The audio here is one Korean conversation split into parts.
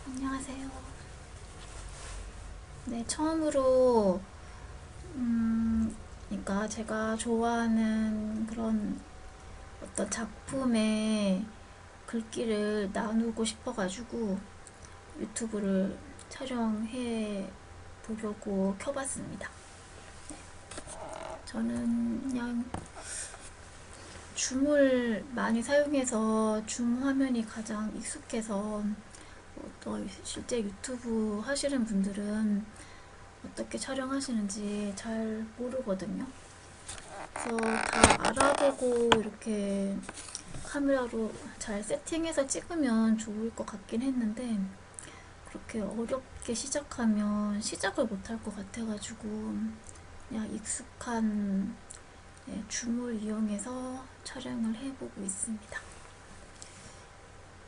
안녕하세요. 네, 처음으로, 그러니까 제가 좋아하는 그런 어떤 작품의 글귀를 나누고 싶어가지고 유튜브를 촬영해 보려고 켜봤습니다. 저는 그냥 줌을 많이 사용해서 줌 화면이 가장 익숙해서 또 실제 유튜브 하시는 분들은 어떻게 촬영하시는지 잘 모르거든요. 그래서 다 알아보고 이렇게 카메라로 잘 세팅해서 찍으면 좋을 것 같긴 했는데 그렇게 어렵게 시작하면 시작을 못할 것 같아가지고 그냥 익숙한 줌을 이용해서 촬영을 해보고 있습니다.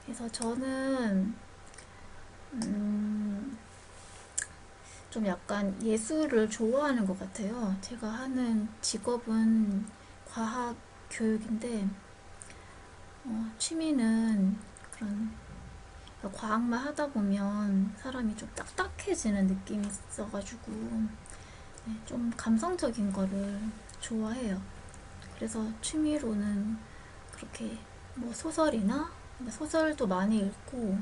그래서 저는 좀 약간 예술을 좋아하는 것 같아요. 제가 하는 직업은 과학 교육인데 취미는 그런 과학만 하다 보면 사람이 좀 딱딱해지는 느낌이 있어가지고 좀 감성적인 거를 좋아해요. 그래서 취미로는 그렇게 뭐 소설이나 소설도 많이 읽고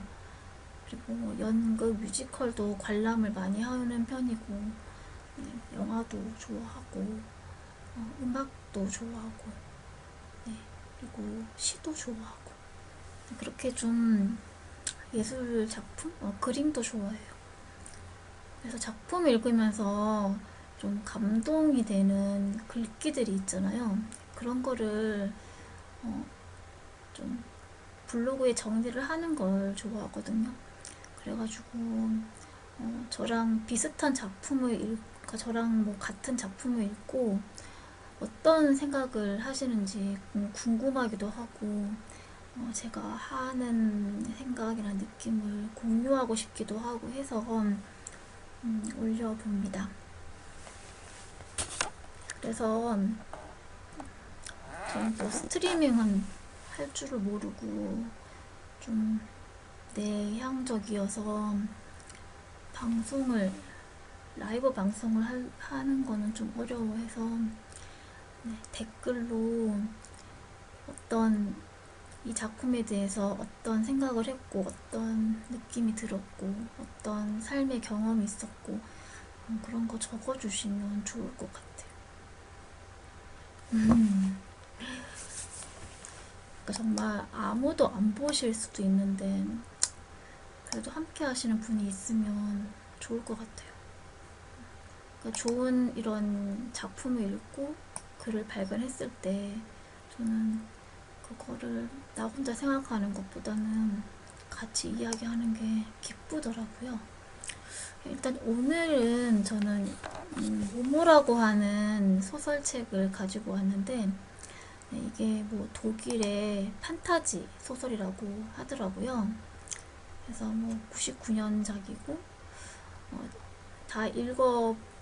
그리고 뭐 연극 뮤지컬도 관람을 많이 하는 편이고 영화도 좋아하고 음악도 좋아하고 네, 그리고 시도 좋아하고 그렇게 좀 예술 작품? 그림도 좋아해요. 그래서 작품 읽으면서 좀 감동이 되는 글귀들이 있잖아요. 그런 거를 어, 좀 블로그에 정리를 하는 걸 좋아하거든요. 그래가지고 저랑 비슷한 그러니까 저랑 뭐 같은 작품을 읽고 어떤 생각을 하시는지 궁금하기도 하고 제가 하는 생각이나 느낌을 공유하고 싶기도 하고 해서 올려봅니다. 그래서 저는 또 스트리밍은 할 줄을 모르고 좀 내향적이어서 방송을 라이브 방송을 하는 거는 좀 어려워해서 댓글로 어떤 이 작품에 대해서 어떤 생각을 했고 어떤 느낌이 들었고 어떤 삶의 경험이 있었고 그런 거 적어주시면 좋을 것 같아요. 그러니까 정말 아무도 안 보실 수도 있는데 그래도 함께 하시는 분이 있으면 좋을 것 같아요. 그러니까 좋은 이런 작품을 읽고 글을 발견했을 때 저는 그거를 나 혼자 생각하는 것보다는 같이 이야기하는 게 기쁘더라고요. 일단 오늘은 저는 모모라고 하는 소설책을 가지고 왔는데 이게 뭐 독일의 판타지 소설이라고 하더라고요. 그래서 뭐 99년작이고 다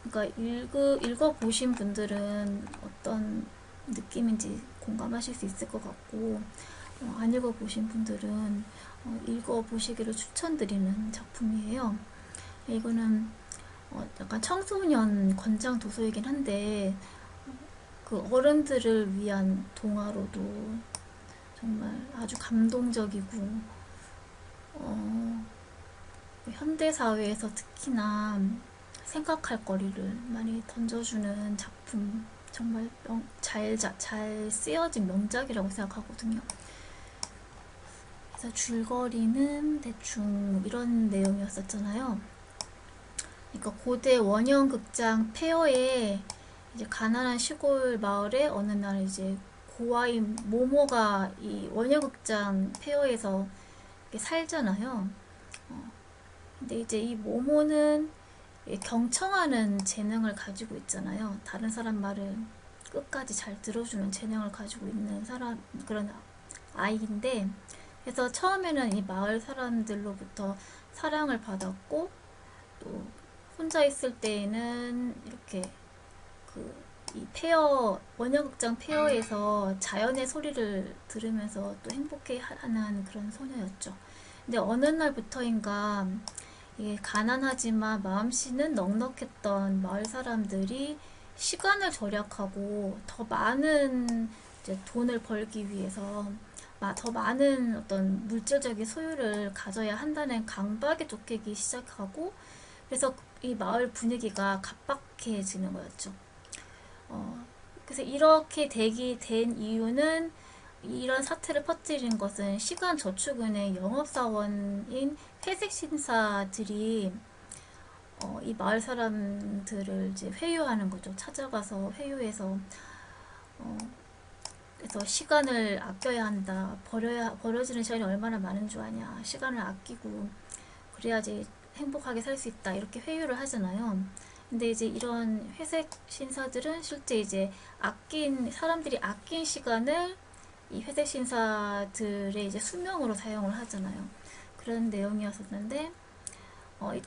그러니까 읽어보신 분들은 어떤 느낌인지 공감하실 수 있을 것 같고 안 읽어보신 분들은 읽어보시기를 추천드리는 작품이에요. 이거는 약간 청소년 권장 도서이긴 한데 그 어른들을 위한 동화로도 정말 아주 감동적이고 현대 사회에서 특히나 생각할 거리를 많이 던져주는 작품 정말 잘 쓰여진 명작이라고 생각하거든요. 그래서 줄거리는 대충 이런 내용이었었잖아요. 그러니까 고대 원형 극장 폐허에 이제 가난한 시골 마을에 어느 날 이제 고아인 모모가 이 원형 극장 폐허에서 살잖아요. 근데 이제 이 모모는 경청하는 재능을 가지고 있잖아요. 다른 사람 말을 끝까지 잘 들어주는 재능을 가지고 있는 그런 아이인데, 그래서 처음에는 이 마을 사람들로부터 사랑을 받았고, 또 혼자 있을 때에는 이렇게 이 원형극장 폐허에서 자연의 소리를 들으면서 또 행복해하는 그런 소녀였죠. 근데 어느 날부터인가 이게 가난하지만 마음씨는 넉넉했던 마을 사람들이 시간을 절약하고 더 많은 이제 돈을 벌기 위해서 더 많은 어떤 물질적인 소유를 가져야 한다는 강박에 쫓기기 시작하고, 그래서 이 마을 분위기가 각박해지는 거였죠. 그래서 이렇게 되게 된 이유는, 이런 사태를 퍼뜨린 것은 시간저축은행 영업사원인 회색신사들이 이 마을 사람들을 이제 회유하는 거죠. 찾아가서 회유해서 그래서 시간을 아껴야 한다. 버려지는 시간이 얼마나 많은 줄 아냐. 시간을 아끼고 그래야지 행복하게 살 수 있다. 이렇게 회유를 하잖아요. 근데 이제 이런 회색 신사들은 실제 이제 사람들이 아낀 시간을 이 회색 신사들의 이제 수명으로 사용을 하잖아요. 그런 내용이었었는데,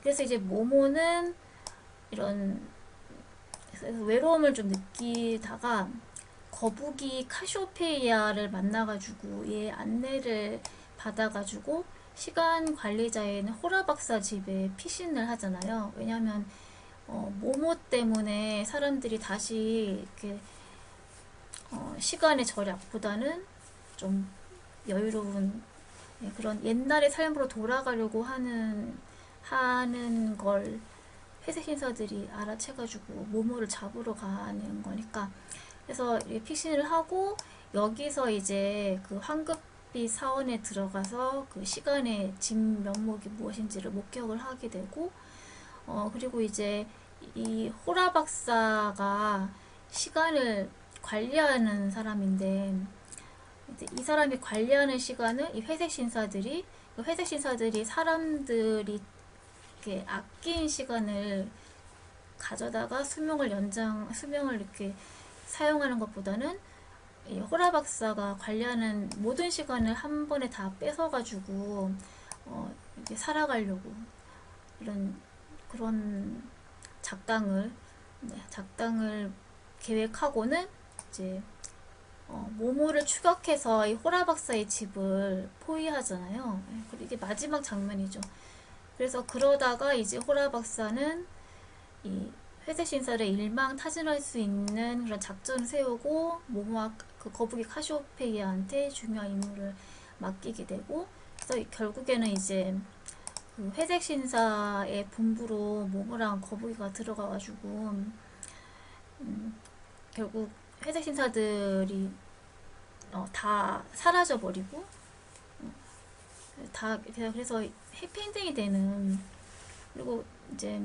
그래서 이제 모모는 이런 외로움을 좀 느끼다가 거북이 카시오페이아를 만나가지고 얘 안내를 받아가지고 시간 관리자인 호라 박사 집에 피신을 하잖아요. 왜냐하면 모모 때문에 사람들이 다시 이렇게 시간의 절약보다는 좀 여유로운 그런 옛날의 삶으로 돌아가려고 하는 걸 회색 신사들이 알아채가지고 모모를 잡으러 가는 거니까. 그래서 피신을 하고 여기서 이제 그 황급빛 사원에 들어가서 그 시간의 진 면목이 무엇인지를 목격을 하게 되고, 그리고 이제 이 호라 박사가 시간을 관리하는 사람인데, 이제 이 사람이 관리하는 시간을 이 회색 신사들이 사람들이 이렇게 아낀 시간을 가져다가 수명을 이렇게 사용하는 것보다는 이 호라 박사가 관리하는 모든 시간을 한 번에 다 뺏어가지고 이렇게 살아가려고 이런 그런 작당을 계획하고는 이제 모모를 추격해서 이 호라 박사의 집을 포위하잖아요. 그리고 이게 마지막 장면이죠. 그래서 그러다가 이제 호라 박사는 이 회색 신사를 일망타진할 수 있는 그런 작전을 세우고 모모와 그 거북이 카시오페이아한테 중요한 임무를 맡기게 되고, 그래서 결국에는 이제 그 회색 신사의 본부로 모모랑 거북이가 들어가가지고 결국 회색 신사들이 다 사라져버리고 다 그래서 해피엔딩이 되는. 그리고 이제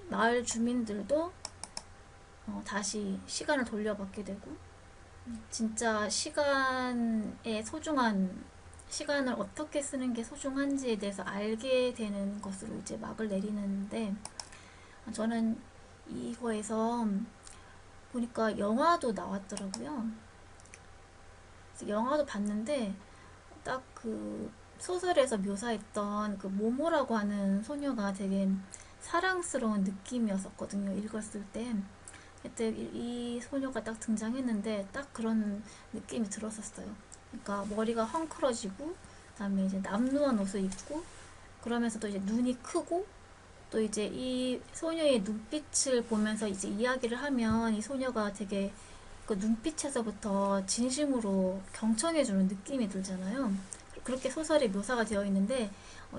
마을 주민들도 다시 시간을 돌려받게 되고, 진짜 시간을 어떻게 쓰는 게 소중한지에 대해서 알게 되는 것으로 이제 막을 내리는데, 저는 이거에서 보니까 영화도 나왔더라고요. 그래서 영화도 봤는데 딱 그 소설에서 묘사했던 그 모모라고 하는 소녀가 되게 사랑스러운 느낌이었었거든요. 읽었을 때. 그때 이 소녀가 딱 등장했는데 딱 그런 느낌이 들었었어요. 그러니까 머리가 헝클어지고 그다음에 이제 남루한 옷을 입고 그러면서 또 이제 눈이 크고 또 이제 이 소녀의 눈빛을 보면서 이제 이야기를 하면 이 소녀가 되게 그 눈빛에서부터 진심으로 경청해주는 느낌이 들잖아요. 그렇게 소설에 묘사가 되어 있는데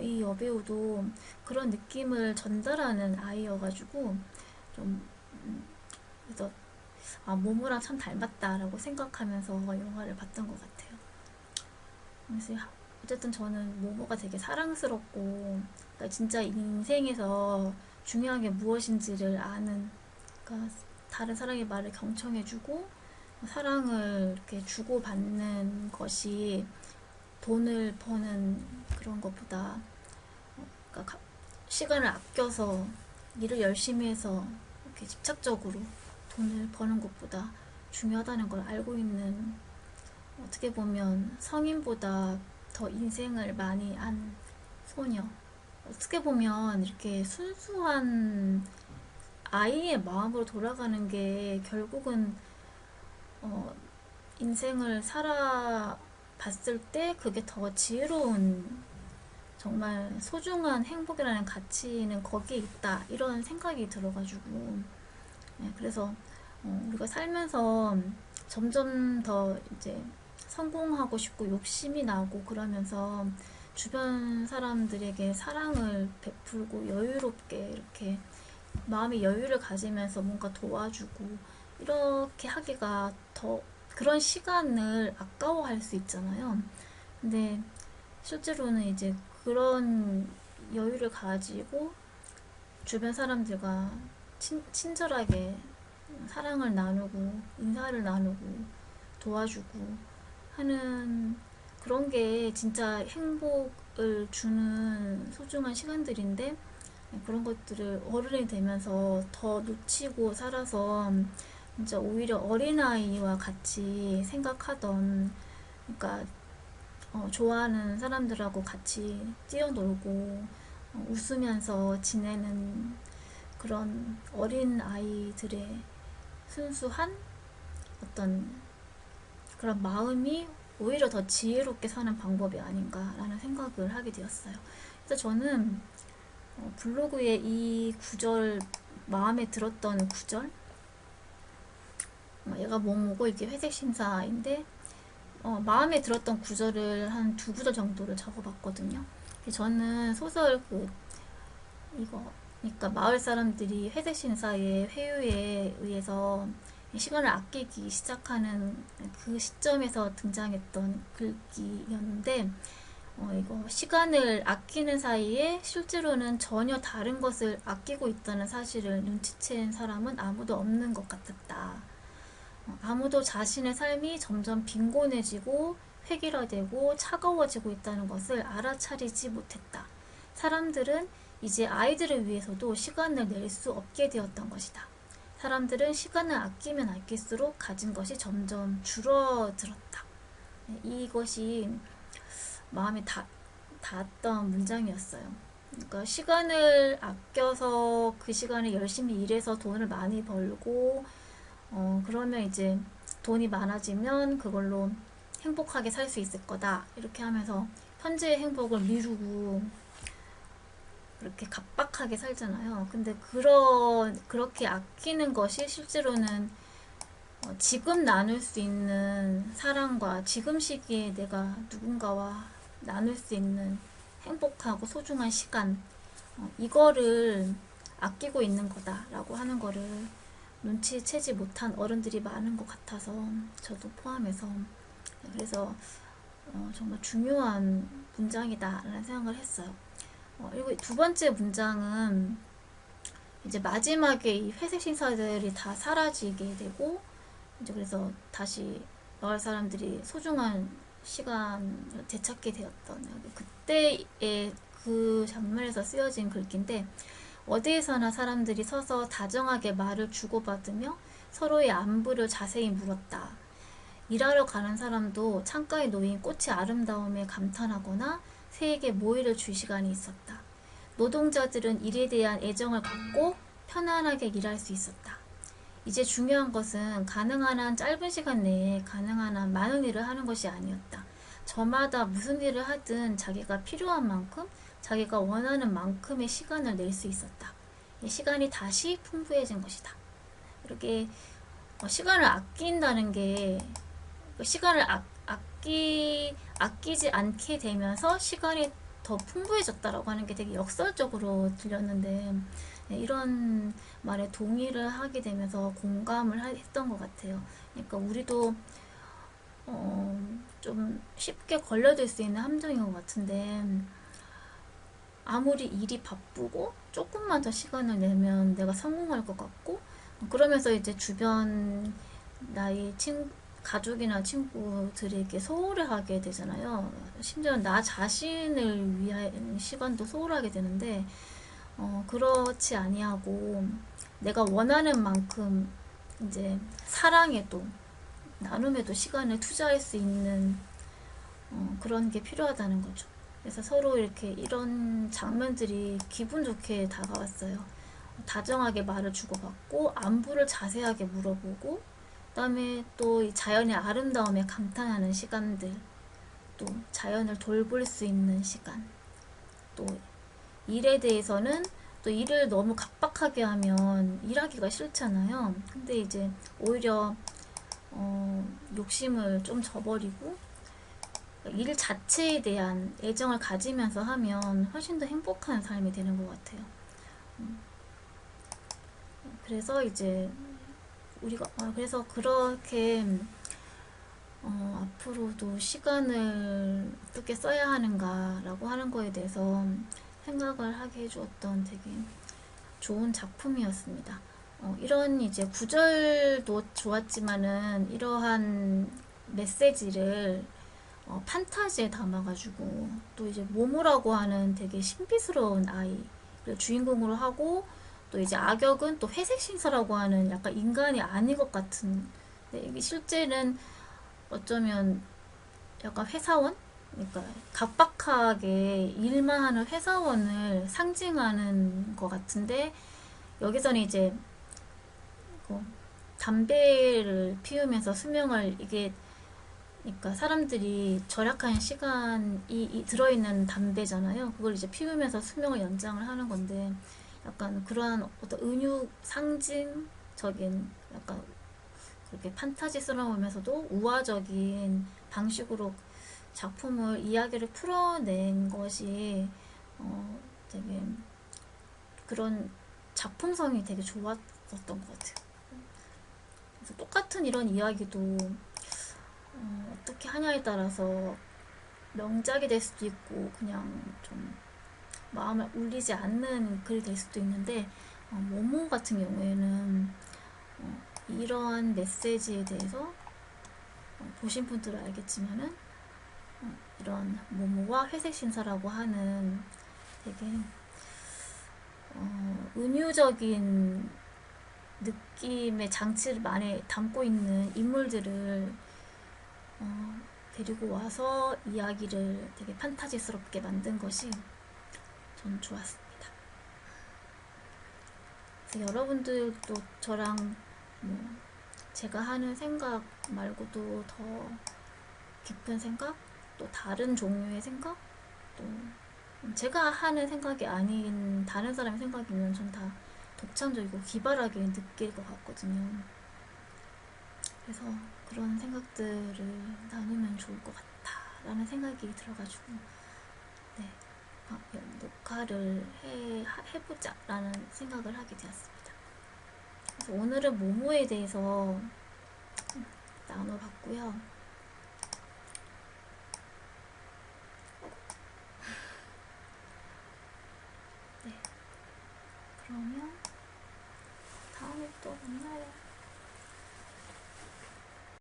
이 여배우도 그런 느낌을 전달하는 아이여가지고 좀 그래서 모모랑 참 닮았다라고 생각하면서 영화를 봤던 것 같아요. 그래서 어쨌든 저는 모모가 되게 사랑스럽고, 그러니까 진짜 인생에서 중요한 게 무엇인지를 아는, 그러니까 다른 사람의 말을 경청해주고 사랑을 이렇게 주고받는 것이 돈을 버는 그런 것보다, 그러니까 시간을 아껴서 일을 열심히 해서 이렇게 집착적으로 돈을 버는 것보다 중요하다는 걸 알고 있는, 어떻게 보면 성인보다 더 인생을 많이 안 소녀. 어떻게 보면 이렇게 순수한 아이의 마음으로 돌아가는 게 결국은 인생을 살아봤을 때 그게 더 지혜로운 정말 소중한 행복이라는 가치는 거기에 있다 이런 생각이 들어가지고 그래서 우리가 살면서 점점 더 이제 성공하고 싶고 욕심이 나고 그러면서 주변 사람들에게 사랑을 베풀고 여유롭게 이렇게 마음의 여유를 가지면서 뭔가 도와주고 이렇게 하기가 더 그런 시간을 아까워할 수 있잖아요. 근데 실제로는 이제 그런 여유를 가지고 주변 사람들과 친절하게 사랑을 나누고 인사를 나누고 도와주고 하는 그런 게 진짜 행복을 주는 소중한 시간들인데 그런 것들을 어른이 되면서 더 놓치고 살아서 진짜 오히려 어린아이와 같이 생각하던 그러니까 좋아하는 사람들하고 같이 뛰어놀고 웃으면서 지내는 그런 어린 아이들의 순수한 어떤 그런 마음이 오히려 더 지혜롭게 사는 방법이 아닌가라는 생각을 하게 되었어요. 그래서 저는 블로그에 이 구절 마음에 들었던 구절 얘가 뭐뭐고 이게 회색 신사인데 마음에 들었던 구절을 한 두 구절 정도를 적어봤거든요. 저는 소설 이거 그러니까 마을 사람들이 회색 신사의 회유에 의해서 시간을 아끼기 시작하는 그 시점에서 등장했던 글귀였는데 이거 시간을 아끼는 사이에 실제로는 전혀 다른 것을 아끼고 있다는 사실을 눈치챈 사람은 아무도 없는 것 같았다. 아무도 자신의 삶이 점점 빈곤해지고 획일화되고 차가워지고 있다는 것을 알아차리지 못했다. 사람들은 이제 아이들을 위해서도 시간을 낼 수 없게 되었던 것이다. 사람들은 시간을 아끼면 아낄수록 가진 것이 점점 줄어들었다. 이것이 마음에 닿았던 문장이었어요. 그러니까 시간을 아껴서 그 시간에 열심히 일해서 돈을 많이 벌고 그러면 이제 돈이 많아지면 그걸로 행복하게 살 수 있을 거다. 이렇게 하면서 현재의 행복을 미루고 그렇게 각박하게 살잖아요. 근데 그렇게 아끼는 것이 실제로는 지금 나눌 수 있는 사랑과 지금 시기에 내가 누군가와 나눌 수 있는 행복하고 소중한 시간 이거를 아끼고 있는 거다라고 하는 거를 눈치채지 못한 어른들이 많은 것 같아서 저도 포함해서 그래서 정말 중요한 문장이다라는 생각을 했어요. 그리고 두 번째 문장은 이제 마지막에 이 회색 신사들이 다 사라지게 되고 이제 그래서 다시 마을 사람들이 소중한 시간을 되찾게 되었던 그때의 그 장면에서 쓰여진 글귀인데 어디에서나 사람들이 서서 다정하게 말을 주고받으며 서로의 안부를 자세히 물었다. 일하러 가는 사람도 창가에 놓인 꽃의 아름다움에 감탄하거나 새에게 모이를 줄 시간이 있었다. 노동자들은 일에 대한 애정을 갖고 편안하게 일할 수 있었다. 이제 중요한 것은 가능한 한 짧은 시간 내에 가능한 한 많은 일을 하는 것이 아니었다. 저마다 무슨 일을 하든 자기가 필요한 만큼 자기가 원하는 만큼의 시간을 낼 수 있었다. 시간이 다시 풍부해진 것이다. 이렇게 시간을 아낀다는 게 시간을 아끼지 않게 되면서 시간이 더 풍부해졌다라고 하는 게 되게 역설적으로 들렸는데 이런 말에 동의를 하게 되면서 공감을 했던 것 같아요. 그러니까 우리도 좀 쉽게 걸려들 수 있는 함정인 것 같은데 아무리 일이 바쁘고 조금만 더 시간을 내면 내가 성공할 것 같고 그러면서 이제 주변 나의 가족이나 친구들에게 소홀히 하게 되잖아요. 심지어 나 자신을 위한 시간도 소홀하게 되는데 그렇지 아니하고 내가 원하는 만큼 이제 사랑에도 나눔에도 시간을 투자할 수 있는 그런 게 필요하다는 거죠. 그래서 서로 이렇게 이런 장면들이 기분 좋게 다가왔어요. 다정하게 말을 주고받고 안부를 자세하게 물어보고 그다음에 또 이 자연의 아름다움에 감탄하는 시간들 또 자연을 돌볼 수 있는 시간 또 일에 대해서는 또 일을 너무 각박하게 하면 일하기가 싫잖아요. 근데 이제 오히려 욕심을 좀 저버리고 일 자체에 대한 애정을 가지면서 하면 훨씬 더 행복한 삶이 되는 것 같아요. 그래서 이제 우리가 그래서 그렇게 앞으로도 시간을 어떻게 써야 하는가라고 하는 거에 대해서 생각을 하게 해주었던 되게 좋은 작품이었습니다. 이런 이제 구절도 좋았지만은 이러한 메시지를 판타지에 담아가지고 또 이제 모모라고 하는 되게 신비스러운 아이를 주인공으로 하고 또 이제 악역은 또 회색신사라고 하는 약간 인간이 아닌 것 같은 이게 실제는 어쩌면 약간 회사원? 그러니까 각박하게 일만 하는 회사원을 상징하는 것 같은데 여기서는 이제 그 담배를 피우면서 수명을 이게 그러니까 사람들이 절약한 시간이 들어있는 담배잖아요. 그걸 이제 피우면서 수명을 연장을 하는 건데 약간 그러한 어떤 은유 상징적인 약간 그렇게 판타지스러우면서도 우화적인 방식으로 작품을 이야기를 풀어낸 것이 되게 그런 작품성이 되게 좋았었던 것 같아요. 그래서 똑같은 이런 이야기도 어떻게 하냐에 따라서 명작이 될 수도 있고 그냥 좀 마음을 울리지 않는 글이 될 수도 있는데 모모 같은 경우에는 이러한 메시지에 대해서 보신 분들은 알겠지만은 이런 모모와 회색신사라고 하는 되게 은유적인 느낌의 장치를 많이 담고 있는 인물들을 데리고 와서 이야기를 되게 판타지스럽게 만든 것이 전 좋았습니다. 그래서 여러분들도 저랑 뭐 제가 하는 생각 말고도 더 깊은 생각, 또 다른 종류의 생각, 또 제가 하는 생각이 아닌 다른 사람의 생각이면 전 다 독창적이고 기발하게 느낄 것 같거든요. 그래서 그런 생각들을 나누면 좋을 것 같다라는 생각이 들어가지고 네, 녹화를 해보자라는 생각을 하게 되었습니다. 그래서 오늘은 모모에 대해서 나눠봤고요. 네, 그러면 다음에 또 만나요.